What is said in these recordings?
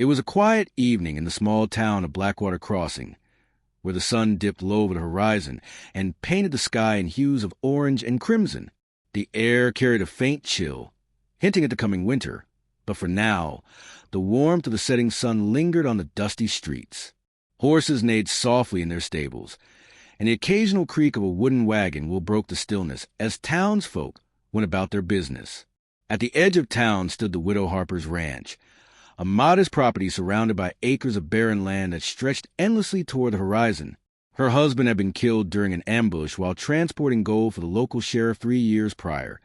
It was a quiet evening in the small town of Blackwater Crossing, where the sun dipped low over the horizon and painted the sky in hues of orange and crimson. The air carried a faint chill, hinting at the coming winter, but for now, the warmth of the setting sun lingered on the dusty streets. Horses neighed softly in their stables, and the occasional creak of a wooden wagon broke the stillness as townsfolk went about their business. At the edge of town stood the widow Harper's ranch, a modest property surrounded by acres of barren land that stretched endlessly toward the horizon. Her husband had been killed during an ambush while transporting gold for the local sheriff 3 years prior,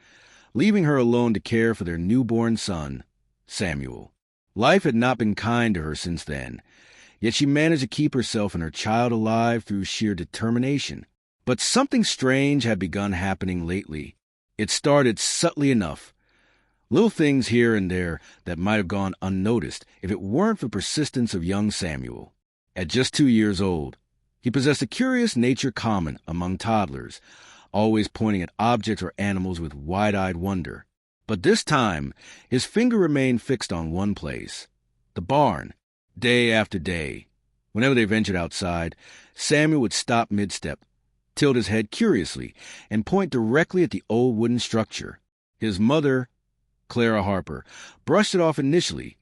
leaving her alone to care for their newborn son, Samuel. Life had not been kind to her since then, yet she managed to keep herself and her child alive through sheer determination. But something strange had begun happening lately. It started subtly enough. Little things here and there that might have gone unnoticed if it weren't for the persistence of young Samuel. At just 2 years old, he possessed a curious nature common among toddlers, always pointing at objects or animals with wide-eyed wonder. But this time, his finger remained fixed on one place, the barn. Day after day, whenever they ventured outside, Samuel would stop mid-step, tilt his head curiously, and point directly at the old wooden structure. His mother, Clara Harper, brushed it off initially,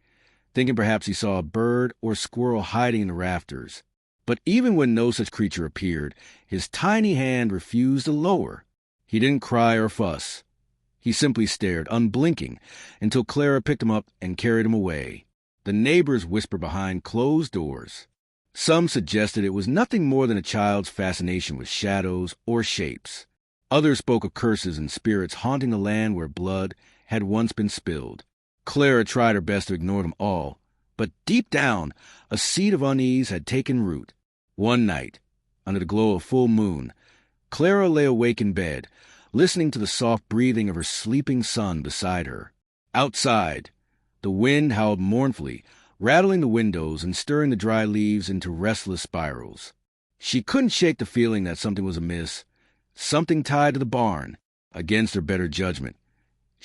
thinking perhaps he saw a bird or squirrel hiding in the rafters. But even when no such creature appeared, his tiny hand refused to lower. He didn't cry or fuss. He simply stared, unblinking, until Clara picked him up and carried him away. The neighbors whispered behind closed doors. Some suggested it was nothing more than a child's fascination with shadows or shapes. Others spoke of curses and spirits haunting the land where blood had once been spilled. Clara tried her best to ignore them all, but deep down, a seed of unease had taken root. One night, under the glow of full moon, Clara lay awake in bed, listening to the soft breathing of her sleeping son beside her. Outside, the wind howled mournfully, rattling the windows and stirring the dry leaves into restless spirals. She couldn't shake the feeling that something was amiss, something tied to the barn. Against her better judgment,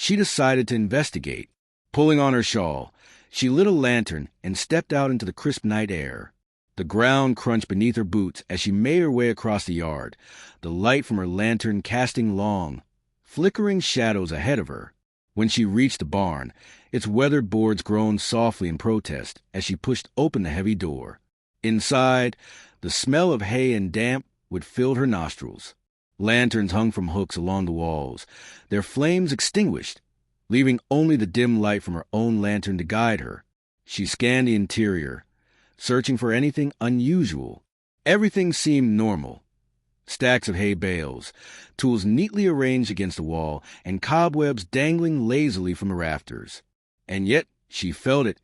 she decided to investigate. Pulling on her shawl, she lit a lantern and stepped out into the crisp night air. The ground crunched beneath her boots as she made her way across the yard, the light from her lantern casting long, flickering shadows ahead of her. When she reached the barn, its weathered boards groaned softly in protest as she pushed open the heavy door. Inside, the smell of hay and damp would fill her nostrils. Lanterns hung from hooks along the walls, their flames extinguished, leaving only the dim light from her own lantern to guide her. She scanned the interior, searching for anything unusual. Everything seemed normal. Stacks of hay bales, tools neatly arranged against the wall, and cobwebs dangling lazily from the rafters. And yet, she felt it,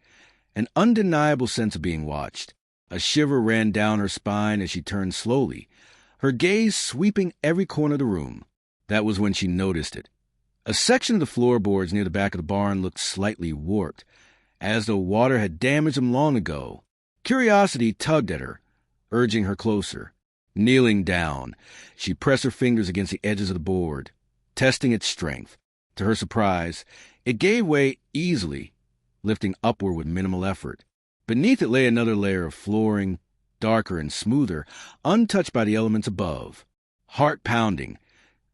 an undeniable sense of being watched. A shiver ran down her spine as she turned slowly, her gaze sweeping every corner of the room. That was when she noticed it. A section of the floorboards near the back of the barn looked slightly warped, as though water had damaged them long ago. Curiosity tugged at her, urging her closer. Kneeling down, she pressed her fingers against the edges of the board, testing its strength. To her surprise, it gave way easily, lifting upward with minimal effort. Beneath it lay another layer of flooring, darker and smoother, untouched by the elements above. Heart pounding,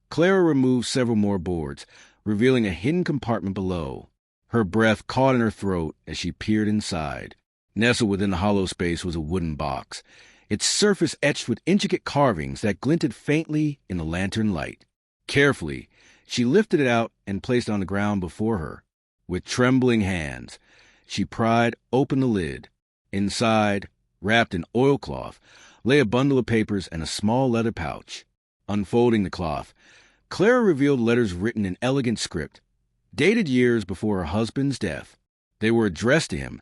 Clara removed several more boards, revealing a hidden compartment below. Her breath caught in her throat as she peered inside. Nestled within the hollow space was a wooden box, its surface etched with intricate carvings that glinted faintly in the lantern light. Carefully, she lifted it out and placed it on the ground before her. With trembling hands, she pried open the lid. Inside, wrapped in oilcloth, lay a bundle of papers and a small leather pouch. Unfolding the cloth, Clara revealed letters written in elegant script, dated years before her husband's death. They were addressed to him,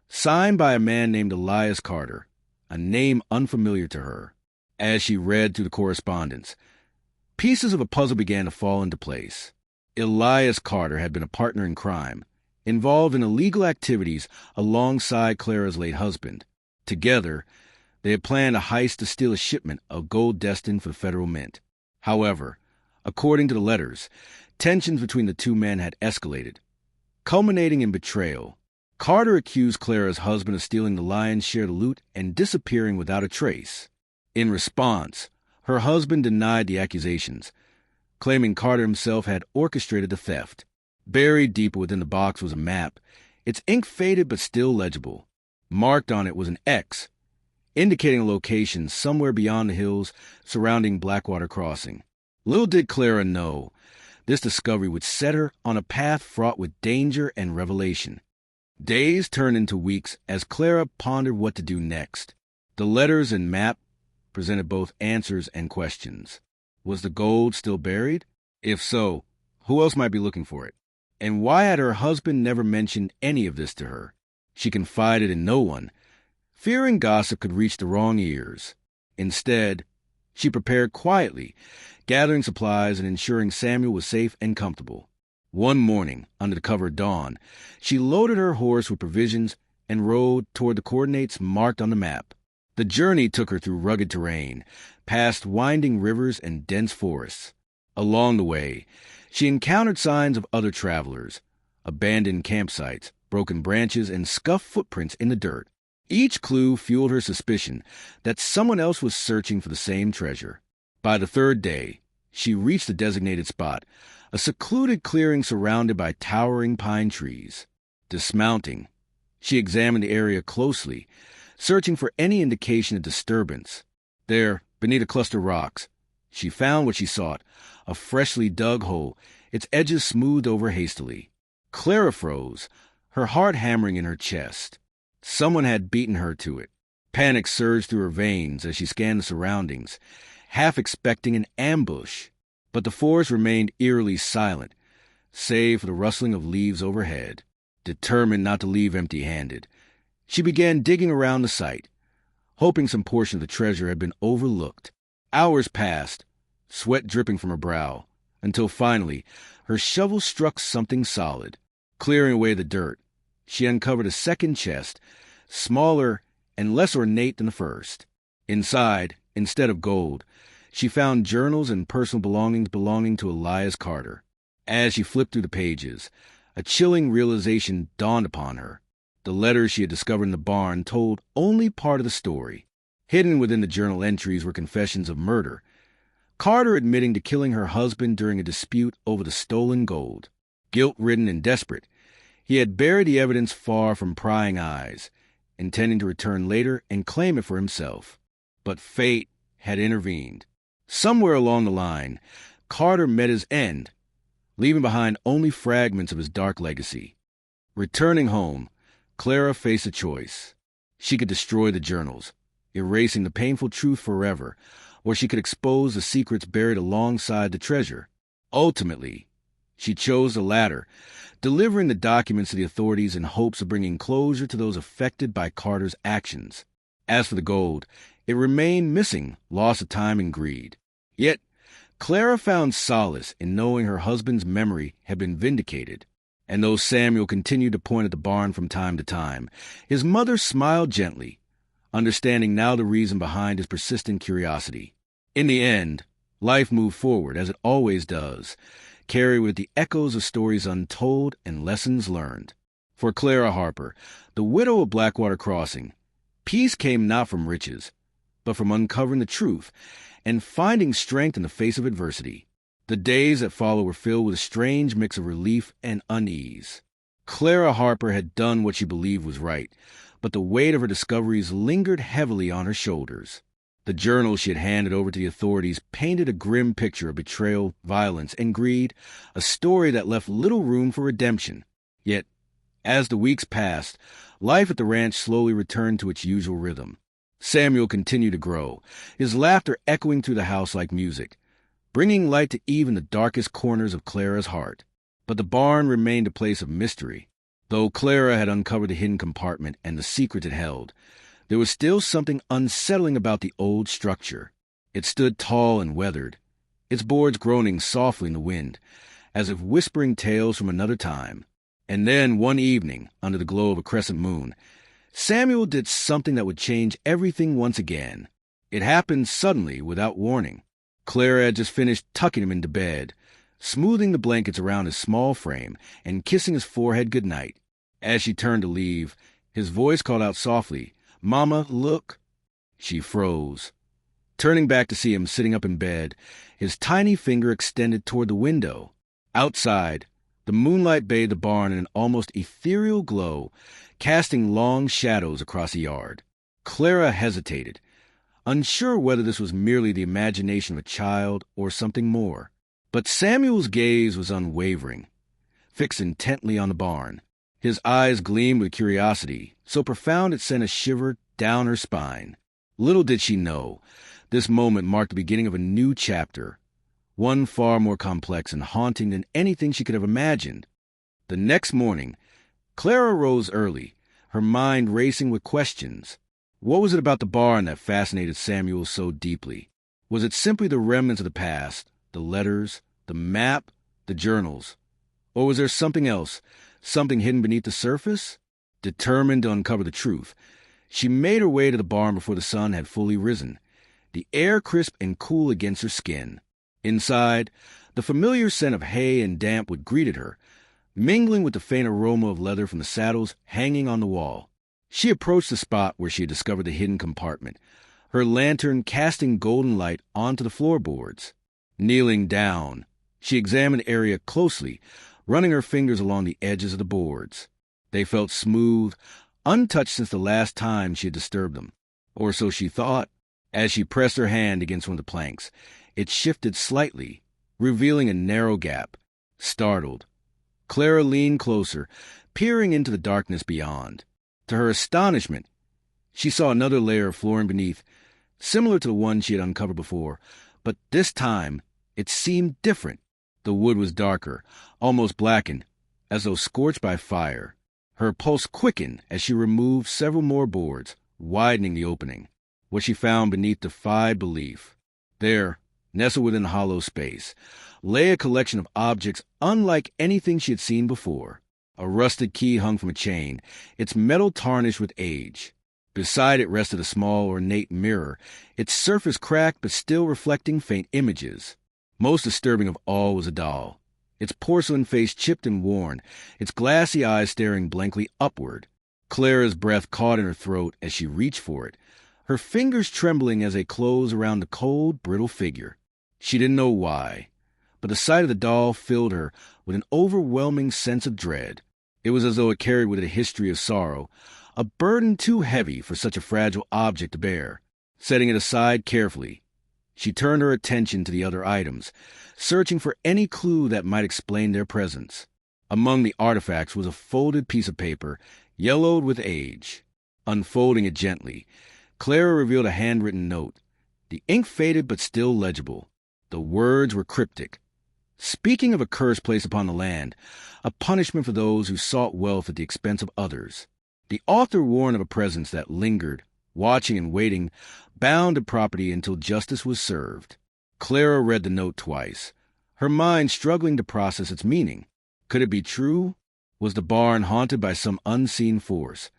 signed by a man named Elias Carter, a name unfamiliar to her. As she read through the correspondence, pieces of a puzzle began to fall into place. Elias Carter had been a partner in crime, involved in illegal activities alongside Clara's late husband. Together, they had planned a heist to steal a shipment of gold destined for the federal mint. However, according to the letters, tensions between the two men had escalated, culminating in betrayal. Carter accused Clara's husband of stealing the lion's share of the loot and disappearing without a trace. In response, her husband denied the accusations, claiming Carter himself had orchestrated the theft. Buried deeper within the box was a map, its ink faded but still legible. Marked on it was an X, indicating a location somewhere beyond the hills surrounding Blackwater Crossing. Little did Clara know, this discovery would set her on a path fraught with danger and revelation. Days turned into weeks as Clara pondered what to do next. The letters and map presented both answers and questions. Was the gold still buried? If so, who else might be looking for it? And why had her husband never mentioned any of this to her? She confided in no one, fearing gossip could reach the wrong ears. Instead, she prepared quietly, gathering supplies and ensuring Samuel was safe and comfortable. One morning, under the cover of dawn, she loaded her horse with provisions and rode toward the coordinates marked on the map. The journey took her through rugged terrain, past winding rivers and dense forests. Along the way, she encountered signs of other travelers, abandoned campsites, broken branches, and scuffed footprints in the dirt. Each clue fueled her suspicion that someone else was searching for the same treasure. By the third day, she reached the designated spot, a secluded clearing surrounded by towering pine trees. Dismounting, she examined the area closely, searching for any indication of disturbance. There, beneath a cluster of rocks, she found what she sought, a freshly dug hole, its edges smoothed over hastily. Clara froze, her heart hammering in her chest. Someone had beaten her to it. Panic surged through her veins as she scanned the surroundings, half expecting an ambush. But the forest remained eerily silent, save for the rustling of leaves overhead. Determined not to leave empty-handed, she began digging around the site, hoping some portion of the treasure had been overlooked. Hours passed, sweat dripping from her brow, until finally her shovel struck something solid. Clearing away the dirt, she uncovered a second chest, smaller and less ornate than the first. Inside, instead of gold, she found journals and personal belonging to Elias Carter. As she flipped through the pages, a chilling realization dawned upon her. The letters she had discovered in the barn told only part of the story. Hidden within the journal entries were confessions of murder, Carter admitting to killing her husband during a dispute over the stolen gold. Guilt-ridden and desperate, he had buried the evidence far from prying eyes, intending to return later and claim it for himself. But fate had intervened. Somewhere along the line, Carter met his end, leaving behind only fragments of his dark legacy. Returning home, Clara faced a choice. She could destroy the journals, erasing the painful truth forever, or she could expose the secrets buried alongside the treasure. Ultimately, she chose the latter, delivering the documents to the authorities in hopes of bringing closure to those affected by Carter's actions. As for the gold, it remained missing, lost to time and greed. Yet, Clara found solace in knowing her husband's memory had been vindicated. And though Samuel continued to point at the barn from time to time, his mother smiled gently, understanding now the reason behind his persistent curiosity. In the end, life moved forward, as it always does, carried with the echoes of stories untold and lessons learned. For Clara Harper, the widow of Blackwater Crossing, peace came not from riches, but from uncovering the truth and finding strength in the face of adversity. The days that followed were filled with a strange mix of relief and unease. Clara Harper had done what she believed was right, but the weight of her discoveries lingered heavily on her shoulders. The journal she had handed over to the authorities painted a grim picture of betrayal, violence, and greed, a story that left little room for redemption. Yet, as the weeks passed, life at the ranch slowly returned to its usual rhythm. Samuel continued to grow, his laughter echoing through the house like music, bringing light to even the darkest corners of Clara's heart. But the barn remained a place of mystery. Though Clara had uncovered the hidden compartment and the secret it held, there was still something unsettling about the old structure. It stood tall and weathered, its boards groaning softly in the wind, as if whispering tales from another time. And then, one evening, under the glow of a crescent moon, Samuel did something that would change everything once again. It happened suddenly, without warning. Clara had just finished tucking him into bed, smoothing the blankets around his small frame and kissing his forehead goodnight. As she turned to leave, his voice called out softly, "Mama, look." She froze, turning back to see him sitting up in bed, his tiny finger extended toward the window. Outside, the moonlight bathed the barn in an almost ethereal glow, casting long shadows across the yard. Clara hesitated, unsure whether this was merely the imagination of a child or something more. But Samuel's gaze was unwavering, fixed intently on the barn. His eyes gleamed with curiosity, so profound it sent a shiver down her spine. Little did she know, this moment marked the beginning of a new chapter, one far more complex and haunting than anything she could have imagined. The next morning, Clara rose early, her mind racing with questions. What was it about the barn that fascinated Samuel so deeply? Was it simply the remnants of the past, the letters, the map, the journals? Or was there something else, something hidden beneath the surface? Determined to uncover the truth, she made her way to the barn before the sun had fully risen, the air crisp and cool against her skin. Inside, the familiar scent of hay and damp wood greeted her, mingling with the faint aroma of leather from the saddles hanging on the wall. She approached the spot where she had discovered the hidden compartment, her lantern casting golden light onto the floorboards. Kneeling down, she examined the area closely, running her fingers along the edges of the boards. They felt smooth, untouched since the last time she had disturbed them. Or so she thought. As she pressed her hand against one of the planks, it shifted slightly, revealing a narrow gap. Startled, Clara leaned closer, peering into the darkness beyond. To her astonishment, she saw another layer of flooring beneath, similar to the one she had uncovered before, but this time it seemed different. The wood was darker, almost blackened, as though scorched by fire. Her pulse quickened as she removed several more boards, widening the opening. What she found beneath defied belief. There, nestled within the hollow space, lay a collection of objects unlike anything she had seen before. A rusted key hung from a chain, its metal tarnished with age. Beside it rested a small, ornate mirror, its surface cracked but still reflecting faint images. Most disturbing of all was a doll, its porcelain face chipped and worn, its glassy eyes staring blankly upward. Clara's breath caught in her throat as she reached for it, her fingers trembling as they closed around the cold, brittle figure. She didn't know why, but the sight of the doll filled her with an overwhelming sense of dread. It was as though it carried with it a history of sorrow, a burden too heavy for such a fragile object to bear. Setting it aside carefully, she turned her attention to the other items, searching for any clue that might explain their presence. Among the artifacts was a folded piece of paper, yellowed with age. Unfolding it gently, Clara revealed a handwritten note. The ink faded but still legible. The words were cryptic, speaking of a curse placed upon the land, a punishment for those who sought wealth at the expense of others. The author warned of a presence that lingered, watching and waiting, bound to property until justice was served. Clara read the note twice, her mind struggling to process its meaning. Could it be true? Was the barn haunted by some unseen force,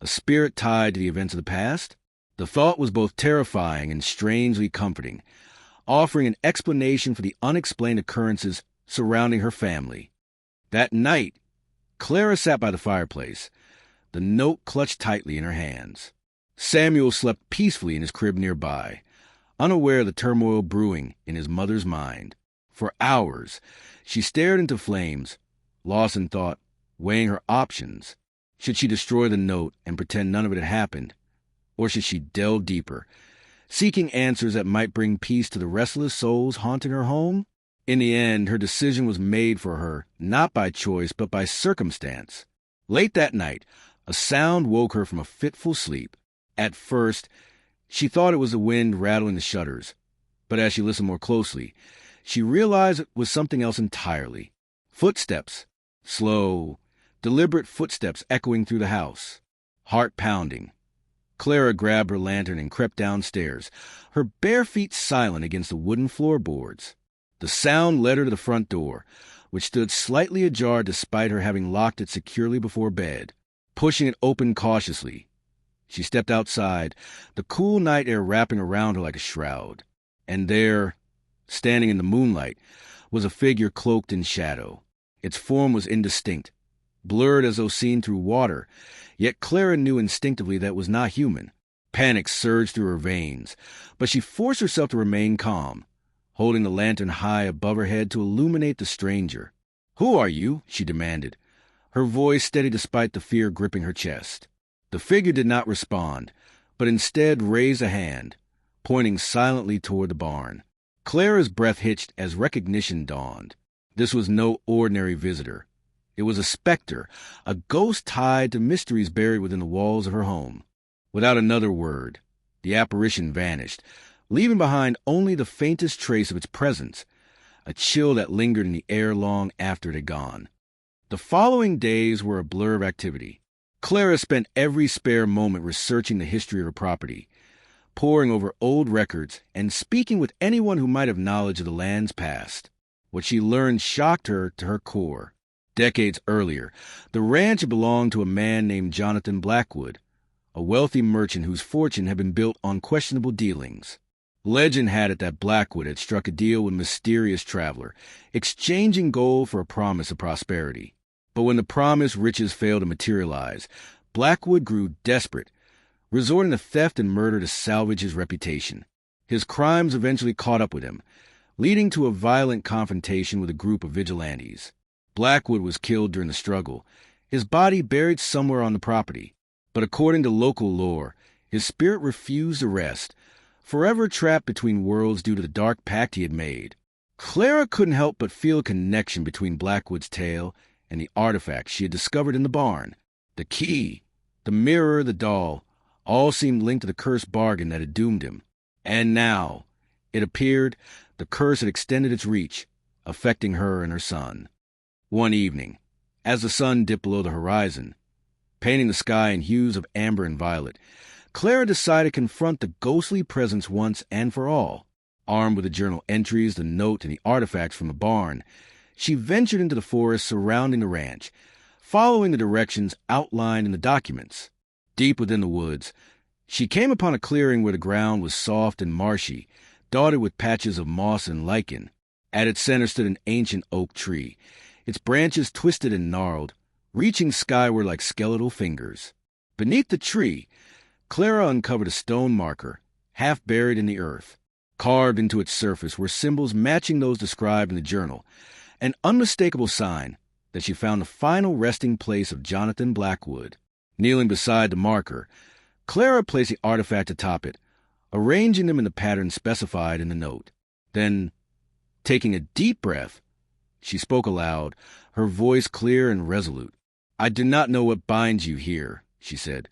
a spirit tied to the events of the past? The thought was both terrifying and strangely comforting, offering an explanation for the unexplained occurrences surrounding her family. That night, Clara sat by the fireplace, the note clutched tightly in her hands. Samuel slept peacefully in his crib nearby, unaware of the turmoil brewing in his mother's mind. For hours, she stared into flames, lost in thought, weighing her options. Should she destroy the note and pretend none of it had happened? Or should she delve deeper, seeking answers that might bring peace to the restless souls haunting her home? In the end, her decision was made for her, not by choice, but by circumstance. Late that night, a sound woke her from a fitful sleep. At first, she thought it was the wind rattling the shutters, but as she listened more closely, she realized it was something else entirely. Footsteps, slow, deliberate footsteps echoing through the house, heart pounding. Clara grabbed her lantern and crept downstairs, her bare feet silent against the wooden floorboards. The sound led her to the front door, which stood slightly ajar despite her having locked it securely before bed. Pushing it open cautiously, she stepped outside, the cool night air wrapping around her like a shroud. And there, standing in the moonlight, was a figure cloaked in shadow. Its form was indistinct, blurred as though seen through water, yet Clara knew instinctively that was not human. Panic surged through her veins, but she forced herself to remain calm, holding the lantern high above her head to illuminate the stranger. "Who are you?" she demanded, her voice steady despite the fear gripping her chest. The figure did not respond, but instead raised a hand, pointing silently toward the barn. Clara's breath hitched as recognition dawned. This was no ordinary visitor. It was a specter, a ghost tied to mysteries buried within the walls of her home. Without another word, the apparition vanished, leaving behind only the faintest trace of its presence, a chill that lingered in the air long after it had gone. The following days were a blur of activity. Clara spent every spare moment researching the history of her property, poring over old records and speaking with anyone who might have knowledge of the land's past. What she learned shocked her to her core. Decades earlier, the ranch had belonged to a man named Jonathan Blackwood, a wealthy merchant whose fortune had been built on questionable dealings. Legend had it that Blackwood had struck a deal with a mysterious traveler, exchanging gold for a promise of prosperity. But when the promised riches failed to materialize, Blackwood grew desperate, resorting to theft and murder to salvage his reputation. His crimes eventually caught up with him, leading to a violent confrontation with a group of vigilantes. Blackwood was killed during the struggle, his body buried somewhere on the property. But according to local lore, his spirit refused to rest, forever trapped between worlds due to the dark pact he had made. Clara couldn't help but feel a connection between Blackwood's tale and the artifacts she had discovered in the barn. The key, the mirror, the doll, all seemed linked to the cursed bargain that had doomed him. And now, it appeared, the curse had extended its reach, affecting her and her son. One evening, as the sun dipped below the horizon, painting the sky in hues of amber and violet, Clara decided to confront the ghostly presence once and for all. Armed with the journal entries, the note, and the artifacts from the barn, she ventured into the forest surrounding the ranch, following the directions outlined in the documents. Deep within the woods, she came upon a clearing where the ground was soft and marshy, dotted with patches of moss and lichen. At its center stood an ancient oak tree, its branches twisted and gnarled, reaching skyward like skeletal fingers. Beneath the tree, Clara uncovered a stone marker, half buried in the earth. Carved into its surface were symbols matching those described in the journal, an unmistakable sign that she found the final resting place of Jonathan Blackwood. Kneeling beside the marker, Clara placed the artifact atop it, arranging them in the pattern specified in the note. Then, taking a deep breath, she spoke aloud, her voice clear and resolute. "I do not know what binds you here," she said,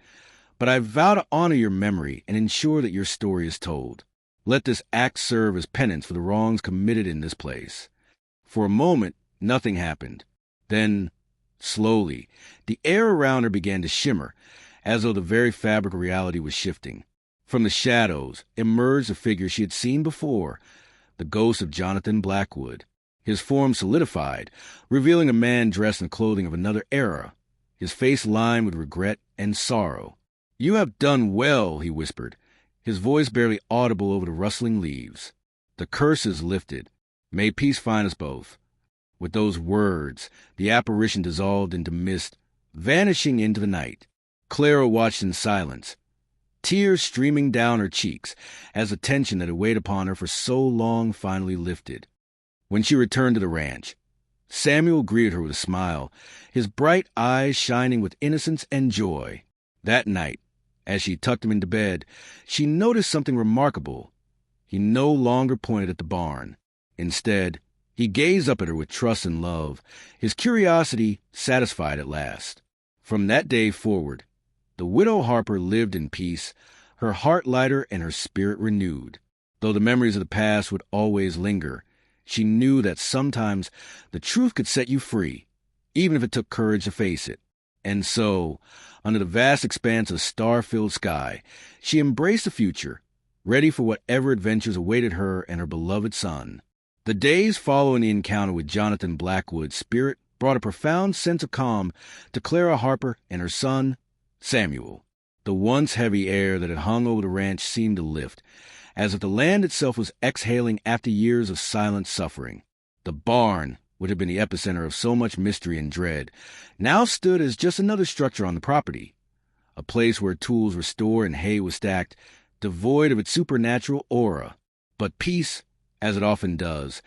"but I vow to honor your memory and ensure that your story is told. Let this act serve as penance for the wrongs committed in this place." For a moment, nothing happened. Then, slowly, the air around her began to shimmer, as though the very fabric of reality was shifting. From the shadows emerged a figure she had seen before, the ghost of Jonathan Blackwood. His form solidified, revealing a man dressed in the clothing of another era, his face lined with regret and sorrow. "You have done well," he whispered, his voice barely audible over the rustling leaves. "The curse is lifted. May peace find us both." With those words, the apparition dissolved into mist, vanishing into the night. Clara watched in silence, tears streaming down her cheeks as the tension that had weighed upon her for so long finally lifted. When she returned to the ranch, Samuel greeted her with a smile, his bright eyes shining with innocence and joy. That night, as she tucked him into bed, she noticed something remarkable. He no longer pointed at the barn. Instead, he gazed up at her with trust and love, his curiosity satisfied at last. From that day forward, the widow Harper lived in peace, her heart lighter and her spirit renewed. Though the memories of the past would always linger, she knew that sometimes the truth could set you free, even if it took courage to face it. And so, under the vast expanse of star-filled sky, she embraced the future, ready for whatever adventures awaited her and her beloved son. The days following the encounter with Jonathan Blackwood's spirit brought a profound sense of calm to Clara Harper and her son, Samuel. The once heavy air that had hung over the ranch seemed to lift, as if the land itself was exhaling after years of silent suffering. The barn, would have been the epicenter of so much mystery and dread, now stood as just another structure on the property, a place where tools were stored and hay was stacked, devoid of its supernatural aura. But peace, as it often does,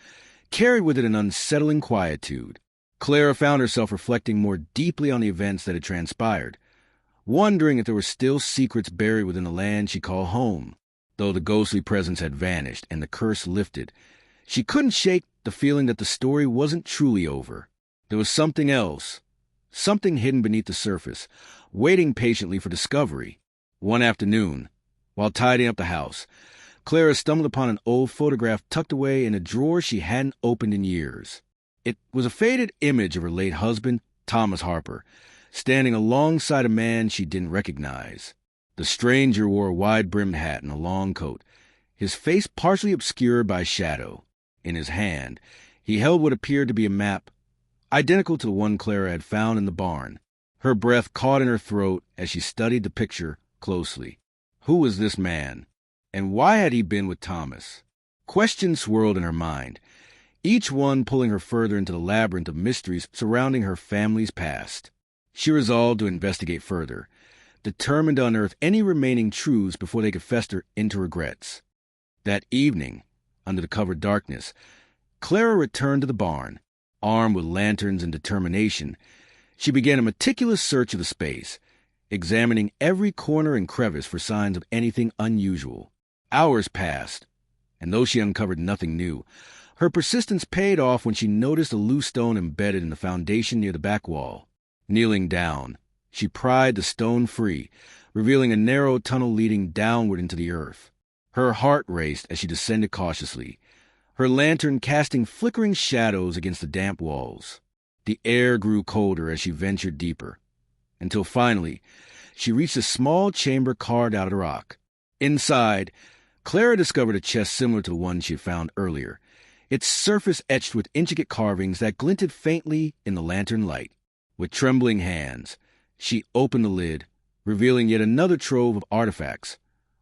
carried with it an unsettling quietude. Clara found herself reflecting more deeply on the events that had transpired, wondering if there were still secrets buried within the land she called home. Though the ghostly presence had vanished and the curse lifted, she couldn't shake the feeling that the story wasn't truly over. There was something else, something hidden beneath the surface, waiting patiently for discovery. One afternoon, while tidying up the house, Clara stumbled upon an old photograph tucked away in a drawer she hadn't opened in years. It was a faded image of her late husband, Thomas Harper, standing alongside a man she didn't recognize. The stranger wore a wide-brimmed hat and a long coat, his face partially obscured by shadow. In his hand, he held what appeared to be a map, identical to the one Clara had found in the barn. Her breath caught in her throat as she studied the picture closely. Who was this man? And why had he been with Thomas? Questions swirled in her mind, each one pulling her further into the labyrinth of mysteries surrounding her family's past. She resolved to investigate further, determined to unearth any remaining truths before they could fester into regrets. That evening, under the covered darkness, Clara returned to the barn. Armed with lanterns and determination, she began a meticulous search of the space, examining every corner and crevice for signs of anything unusual. Hours passed, and though she uncovered nothing new, her persistence paid off when she noticed a loose stone embedded in the foundation near the back wall. Kneeling down, she pried the stone free, revealing a narrow tunnel leading downward into the earth. Her heart raced as she descended cautiously, her lantern casting flickering shadows against the damp walls. The air grew colder as she ventured deeper, until finally she reached a small chamber carved out of the rock. Inside, Clara discovered a chest similar to the one she had found earlier, its surface etched with intricate carvings that glinted faintly in the lantern light. With trembling hands, she opened the lid, revealing yet another trove of artifacts,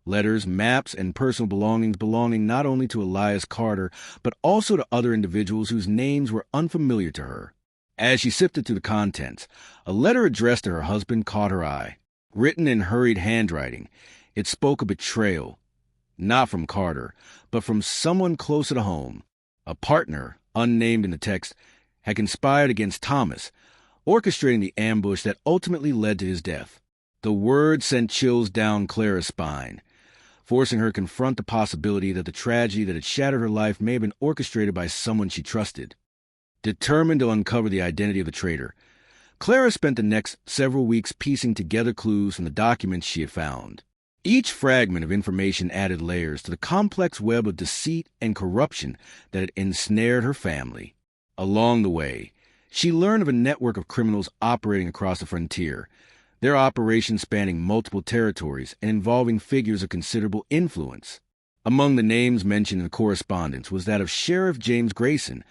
letters, maps, and personal belongings belonging not only to Elias Carter, but also to other individuals whose names were unfamiliar to her. As she sifted through the contents, a letter addressed to her husband caught her eye. Written in hurried handwriting, it spoke of betrayal, not from Carter, but from someone closer to home. A partner, unnamed in the text, had conspired against Thomas, orchestrating the ambush that ultimately led to his death. The word sent chills down Clara's spine, forcing her to confront the possibility that the tragedy that had shattered her life may have been orchestrated by someone she trusted. Determined to uncover the identity of the traitor, Clara spent the next several weeks piecing together clues from the documents she had found. Each fragment of information added layers to the complex web of deceit and corruption that had ensnared her family. Along the way, she learned of a network of criminals operating across the frontier, their operations spanning multiple territories and involving figures of considerable influence. Among the names mentioned in the correspondence was that of Sheriff James Grayson,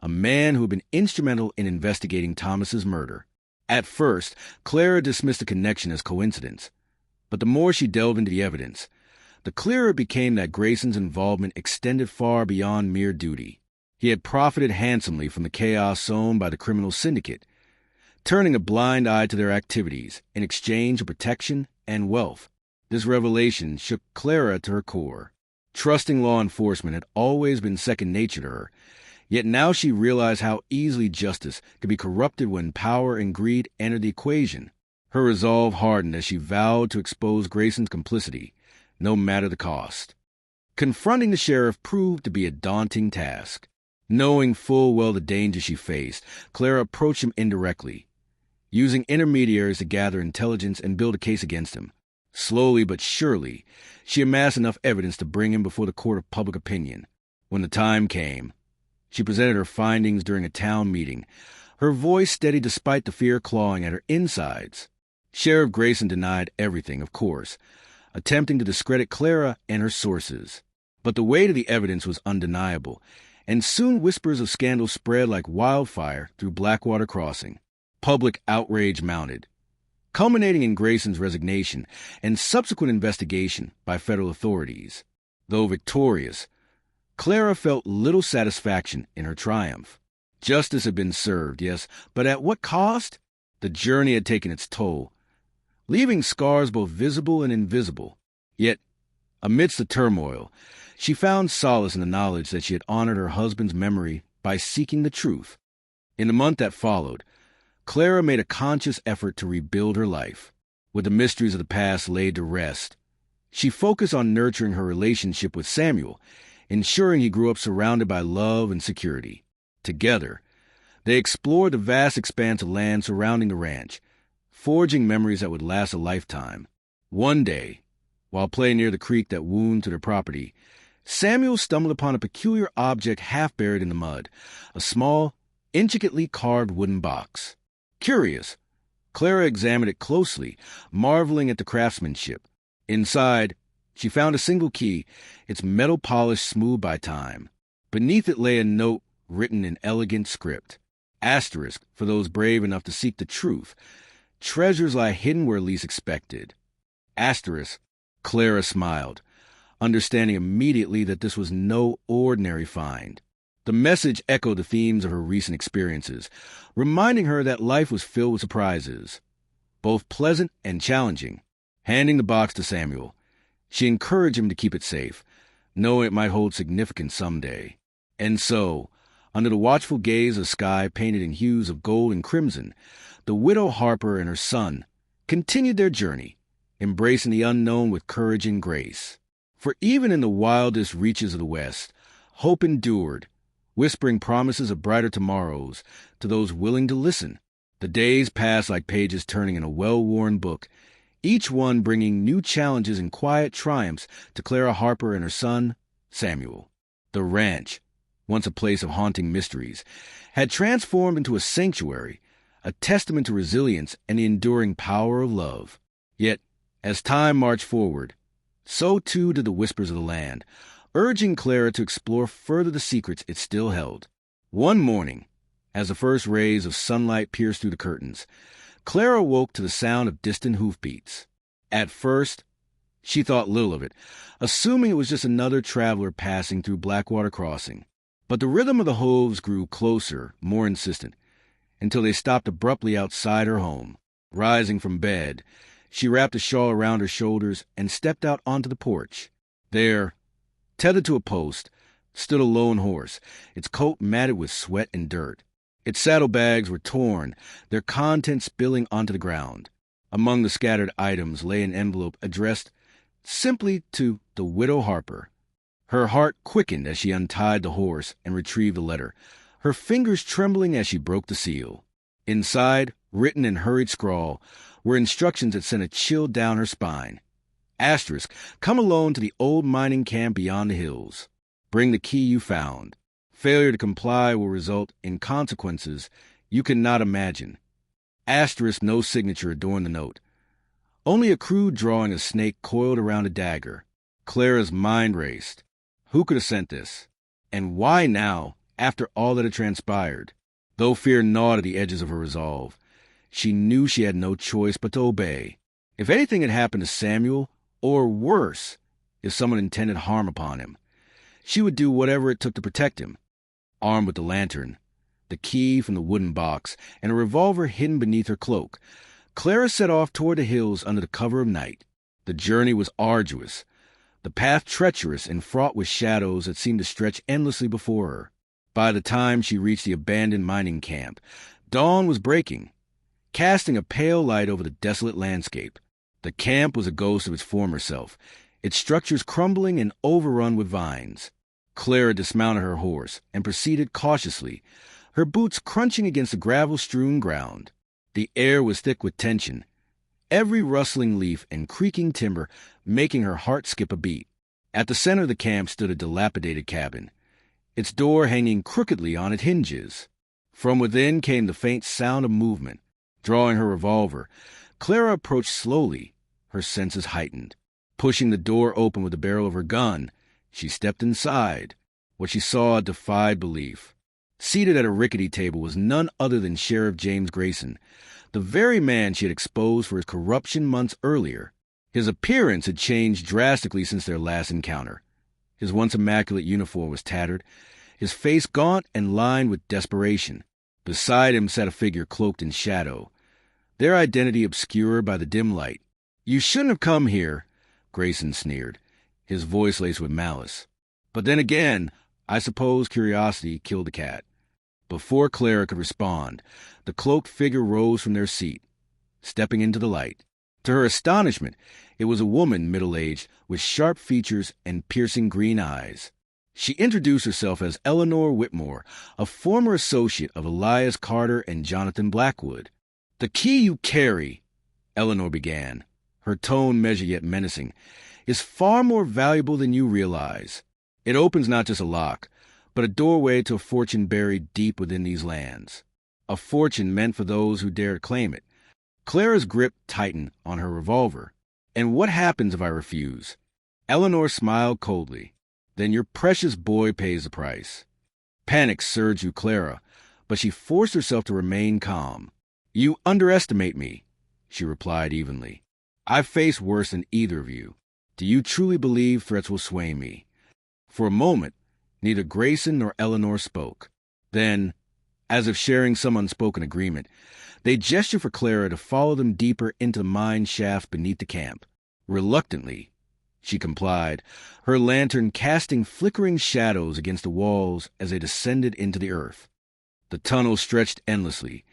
a man who had been instrumental in investigating Thomas's murder. At first, Clara dismissed the connection as coincidence, but the more she delved into the evidence, the clearer it became that Grayson's involvement extended far beyond mere duty. He had profited handsomely from the chaos sown by the criminal syndicate, turning a blind eye to their activities in exchange for protection and wealth. This revelation shook Clara to her core. Trusting law enforcement had always been second nature to her, yet now she realized how easily justice could be corrupted when power and greed entered the equation. Her resolve hardened as she vowed to expose Grayson's complicity, no matter the cost. Confronting the sheriff proved to be a daunting task. Knowing full well the danger she faced, Clara approached him indirectly, using intermediaries to gather intelligence and build a case against him. Slowly but surely, she amassed enough evidence to bring him before the court of public opinion. When the time came, she presented her findings during a town meeting, her voice steady despite the fear clawing at her insides. Sheriff Grayson denied everything, of course, attempting to discredit Clara and her sources. But the weight of the evidence was undeniable, and soon whispers of scandal spread like wildfire through Blackwater Crossing. Public outrage mounted, culminating in Grayson's resignation and subsequent investigation by federal authorities. Though victorious, Clara felt little satisfaction in her triumph. Justice had been served, yes, but at what cost? The journey had taken its toll, leaving scars both visible and invisible. Yet, amidst the turmoil, she found solace in the knowledge that she had honored her husband's memory by seeking the truth. In the month that followed, Clara made a conscious effort to rebuild her life. With the mysteries of the past laid to rest, she focused on nurturing her relationship with Samuel, ensuring he grew up surrounded by love and security. Together, they explored the vast expanse of land surrounding the ranch, forging memories that would last a lifetime. One day, while playing near the creek that wound to their property, Samuel stumbled upon a peculiar object half buried in the mud, a small, intricately carved wooden box. Curious, Clara examined it closely, marveling at the craftsmanship. Inside, she found a single key, its metal polish smoothed by time. Beneath it lay a note written in elegant script. Asterisk for those brave enough to seek the truth. Treasures lie hidden where least expected. Asterisk. Clara smiled, understanding immediately that this was no ordinary find. The message echoed the themes of her recent experiences, reminding her that life was filled with surprises, both pleasant and challenging. Handing the box to Samuel, she encouraged him to keep it safe, knowing it might hold significance someday. And so, under the watchful gaze of the sky painted in hues of gold and crimson, the widow Harper and her son continued their journey, embracing the unknown with courage and grace. For even in the wildest reaches of the West, hope endured, whispering promises of brighter tomorrows to those willing to listen. The days passed like pages turning in a well-worn book, each one bringing new challenges and quiet triumphs to Clara Harper and her son, Samuel. The ranch, once a place of haunting mysteries, had transformed into a sanctuary, a testament to resilience and the enduring power of love. Yet, as time marched forward, so too did the whispers of the land, urging Clara to explore further the secrets it still held. One morning, as the first rays of sunlight pierced through the curtains, Clara woke to the sound of distant hoofbeats. At first, she thought little of it, assuming it was just another traveler passing through Blackwater Crossing. But the rhythm of the hooves grew closer, more insistent, until they stopped abruptly outside her home. Rising from bed, she wrapped a shawl around her shoulders and stepped out onto the porch. There, tethered to a post, stood a lone horse, its coat matted with sweat and dirt. Its saddlebags were torn, their contents spilling onto the ground. Among the scattered items lay an envelope addressed simply to the widow Harper. Her heart quickened as she untied the horse and retrieved the letter, her fingers trembling as she broke the seal. Inside, written in hurried scrawl, were instructions that sent a chill down her spine. Asterisk, come alone to the old mining camp beyond the hills. Bring the key you found. Failure to comply will result in consequences you cannot imagine. Asterisk, no signature adorned the note. Only a crude drawing of a snake coiled around a dagger. Clara's mind raced. Who could have sent this? And why now, after all that had transpired? Though fear gnawed at the edges of her resolve, she knew she had no choice but to obey. If anything had happened to Samuel, or worse, if someone intended harm upon him, she would do whatever it took to protect him. Armed with the lantern, the key from the wooden box, and a revolver hidden beneath her cloak, Clara set off toward the hills under the cover of night. The journey was arduous, the path treacherous and fraught with shadows that seemed to stretch endlessly before her. By the time she reached the abandoned mining camp, dawn was breaking, casting a pale light over the desolate landscape. The camp was a ghost of its former self, its structures crumbling and overrun with vines. Clara dismounted her horse and proceeded cautiously, her boots crunching against the gravel-strewn ground. The air was thick with tension, every rustling leaf and creaking timber making her heart skip a beat. At the center of the camp stood a dilapidated cabin, its door hanging crookedly on its hinges. From within came the faint sound of movement. Drawing her revolver, Clara approached slowly, her senses heightened. Pushing the door open with the barrel of her gun, she stepped inside. What she saw defied belief. Seated at a rickety table was none other than Sheriff James Grayson, the very man she had exposed for his corruption months earlier. His appearance had changed drastically since their last encounter. His once immaculate uniform was tattered, his face gaunt and lined with desperation. Beside him sat a figure cloaked in shadow, their identity obscured by the dim light. "You shouldn't have come here," Grayson sneered, his voice laced with malice. But then again, I suppose curiosity killed the cat. Before Clara could respond, the cloaked figure rose from their seat, stepping into the light. To her astonishment, it was a woman middle-aged with sharp features and piercing green eyes. She introduced herself as Eleanor Whitmore, a former associate of Elias Carter and Jonathan Blackwood. "The key you carry," Eleanor began, her tone measured yet menacing, "is far more valuable than you realize. It opens not just a lock, but a doorway to a fortune buried deep within these lands. A fortune meant for those who dare to claim it." Clara's grip tightened on her revolver. "And what happens if I refuse?" Eleanor smiled coldly. "Then your precious boy pays the price." Panic surged through Clara, but she forced herself to remain calm. "You underestimate me," she replied evenly. "I've faced worse than either of you. Do you truly believe threats will sway me?" For a moment, neither Grayson nor Eleanor spoke. Then, as if sharing some unspoken agreement, they gestured for Clara to follow them deeper into the mine shafts beneath the camp. Reluctantly, she complied, her lantern casting flickering shadows against the walls as they descended into the earth. The tunnels stretched endlessly,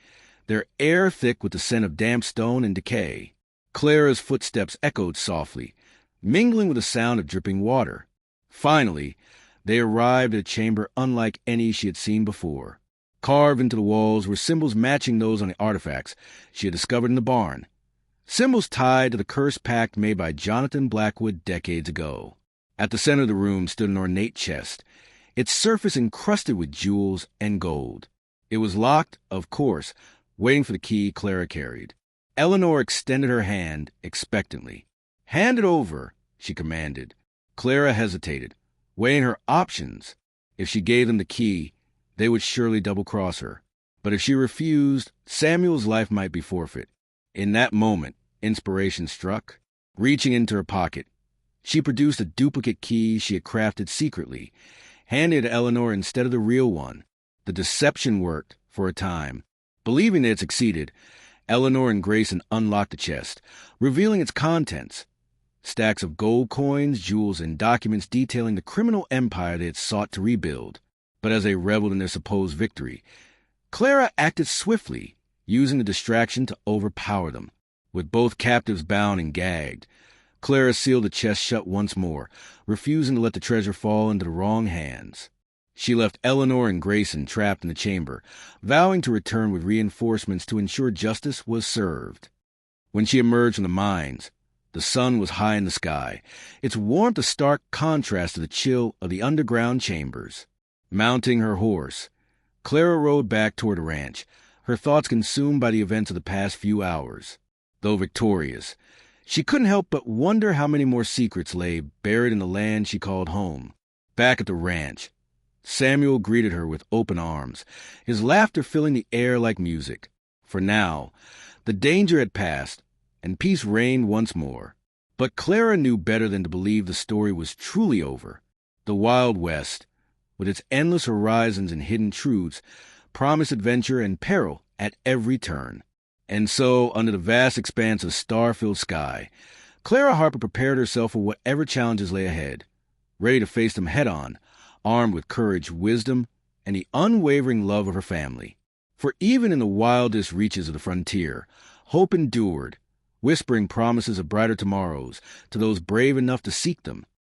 their air thick with the scent of damp stone and decay. Clara's footsteps echoed softly, mingling with the sound of dripping water. Finally, they arrived at a chamber unlike any she had seen before. Carved into the walls were symbols matching those on the artifacts she had discovered in the barn. Symbols tied to the cursed pact made by Jonathan Blackwood decades ago. At the center of the room stood an ornate chest, its surface encrusted with jewels and gold. It was locked, of course, waiting for the key Clara carried. Eleanor extended her hand expectantly. "Hand it over," she commanded. Clara hesitated, weighing her options. If she gave them the key, they would surely double-cross her. But if she refused, Samuel's life might be forfeit. In that moment, inspiration struck. Reaching into her pocket, she produced a duplicate key she had crafted secretly, handing it to Eleanor instead of the real one. The deception worked for a time. Believing they had succeeded, Eleanor and Grayson unlocked the chest, revealing its contents. Stacks of gold coins, jewels, and documents detailing the criminal empire they had sought to rebuild. But as they reveled in their supposed victory, Clara acted swiftly, using the distraction to overpower them. With both captives bound and gagged, Clara sealed the chest shut once more, refusing to let the treasure fall into the wrong hands. She left Eleanor and Grayson trapped in the chamber, vowing to return with reinforcements to ensure justice was served. When she emerged from the mines, the sun was high in the sky, its warmth a stark contrast to the chill of the underground chambers. Mounting her horse, Clara rode back toward the ranch, her thoughts consumed by the events of the past few hours. Though victorious, she couldn't help but wonder how many more secrets lay buried in the land she called home. Back at the ranch, Samuel greeted her with open arms, his laughter filling the air like music. For now, the danger had passed, and peace reigned once more. But Clara knew better than to believe the story was truly over. The Wild West, with its endless horizons and hidden truths, promised adventure and peril at every turn. And so, under the vast expanse of star-filled sky, Clara Harper prepared herself for whatever challenges lay ahead, ready to face them head-on, armed with courage, wisdom, and the unwavering love of her family. For even in the wildest reaches of the frontier, hope endured, whispering promises of brighter tomorrows to those brave enough to seek them.